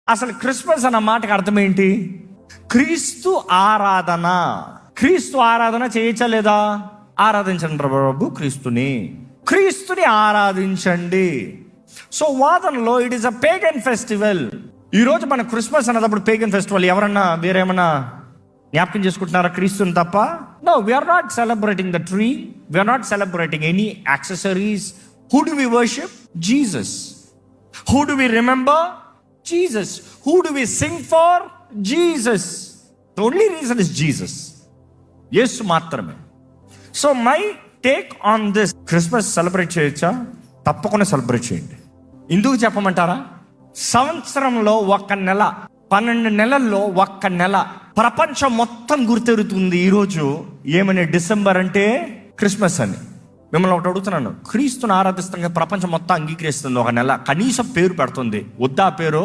అసలు క్రిస్మస్ అన్న మాటకి అర్థం ఏంటి? క్రీస్తు ఆరాధన. క్రీస్తు ఆరాధన చేయచ్చా లేదా? ఆరాధించండి ప్రభు క్రీస్తుని ఆరాధించండి. సో వాదనలో it is a pagan festival. ఈరోజు మన క్రిస్మస్ అన్నప్పుడు పేగన్ ఫెస్టివల్. ఎవరన్నా వేరేమన్నా జ్ఞాపకం చేసుకుంటున్నారా క్రీస్తుని తప్ప? No, we are not celebrating the tree, we are not celebrating any accessories. Who do we worship? Jesus. Who do we remember? Jesus. Who do we sing for? Jesus. The only reason is Jesus. Yes మాత్రమే. So my take on this, Christmas celebrate చేయొచ్చా? తప్పకుండా celebrate చేయండి. ఎందుకు చెప్పమంటారా? సంవత్సరంలో ఒక నెల, 12 నెలల్లో ఒక్క నెల ప్రపంచం మొత్తం గుర్తెరుగుతుంది ఈరోజు. ఏమని? డిసెంబర్ అంటే క్రిస్మస్ అని. మిమ్మల్ని ఒకటి అడుగుతున్నాను, క్రీస్తుని ఆరాధిస్తాం ప్రపంచం మొత్తం అంగీకరిస్తుంది ఒక నెల, కనీసం పేరు పెడుతుంది. వద్దా పేరు?